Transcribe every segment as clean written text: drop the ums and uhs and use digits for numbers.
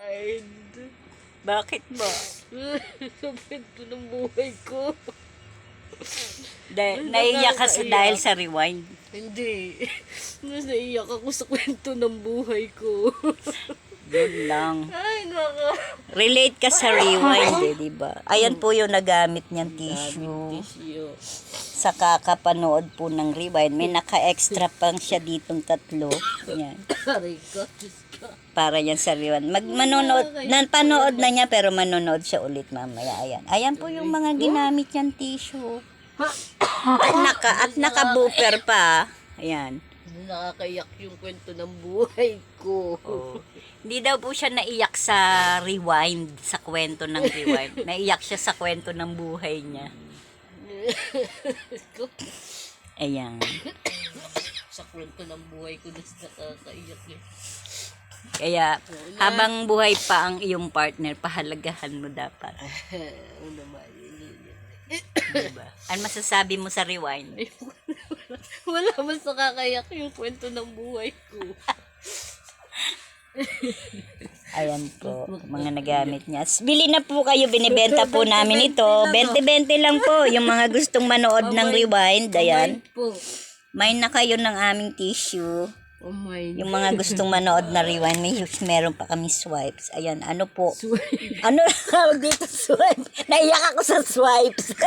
rewind. Bakit ba? Sa kwento ng buhay ko. Naiyak ka dahil sa rewind. Hindi. Naiyak ako sa kwento ng buhay ko. Yun lang. Ay, naka. Relate ka sa rewind eh, di ba? Ayan po yung nagamit niyang tissue. Tissue. Sa kakapanood po ng rewind, may naka-extra pang siya ditong 3. Yan. Aray ko, Diyos ko. Para yan sa rewind. Panood na niya pero manonood siya ulit mamaya. Ayan. Ayan po yung mga ginamit niyang tissue. At naka-booper pa. Ayan. Nakakaiyak yung kwento ng buhay ko. Oh. Hindi daw po siya naiyak sa rewind, sa kwento ng rewind. Naiyak siya sa kwento ng buhay niya. Ayan. Sa kwento ng buhay ko, nakakaiyak yun. Kaya, habang buhay pa ang iyong partner, pahalagahan mo dapat. Ano ba yun? Diba? Ano masasabi mo sa rewind? Wala mas nakakayak yung kwento ng buhay ko. Ayan po, mga nagamit niya. Bili na po kayo, binibenta po namin ito. 20-20 lang po, yung mga gustong manood ng rewind. Ayan. May na kayo ng aming tissue. Oh my. Yung mga gustong manood na rewind, meron pa kami swipes. Ayan, ano po? Ano tawag dito swipe? Naiyak ako sa swipes.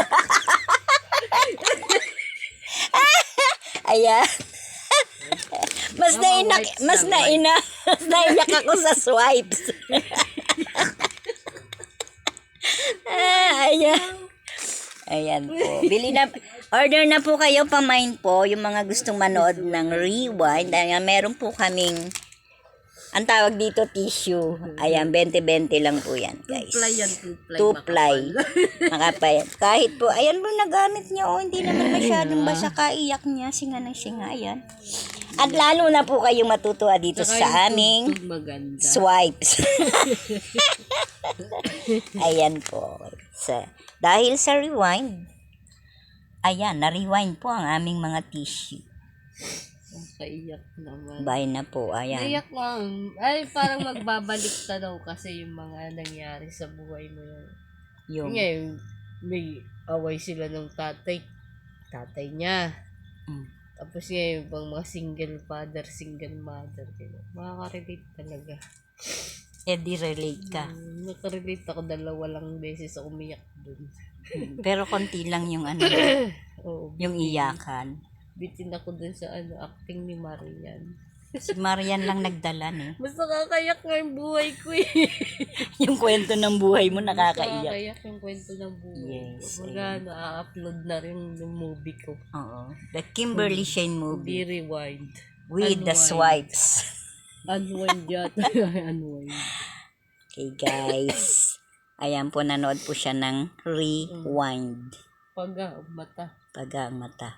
Ayan. Mas naiyak ako sa swipes. Ayan. Ayan po. Order na po kayo, pamain po, yung mga gustong manood ng rewind. Ayan, meron po kaming, ang tawag dito, tissue. Ayan, 20-20 lang po yan, guys. 2-ply. Makapay. Kahit po, ayan po, nagamit niya, hindi naman masyadong basa, kaiyak niya, singa ng singa, ayan. At lalo na po kayong matutuwa dito sa aming swipes. Ayan po. Dahil sa rewind, ayan, na-rewind po ang aming mga tissue. Kaiyak naman. Bye na po, ayan. Kaiyak lang. Ay, parang magbabalik ka daw kasi yung mga nangyari sa buhay mo yun. Ngayon, may away sila ng tatay niya. Tapos ngayon, pang mga single father, single mother. Makaka-relate talaga. Eh, di relate ka. Nakarelate ako, 2 lang beses ako umiyak dun. Pero konti lang yung Oo, yung iyakan. bitin ako dun sa acting ni Marian. Si Marian lang nagdala, eh. Mas nakakayak nga yung buhay ko eh. Yung kwento ng buhay mo nakakaiyak. Nakakayak yung kwento ng buhay ko. Yes, Na-upload na rin yung movie ko. Oo. The Kimberly Shane movie. Be rewind. With the swipes. Unwind yata. Unwind. Okay, guys. Ayan po, nanood po siya ng rewind. Paga ang mata. Paga ang mata.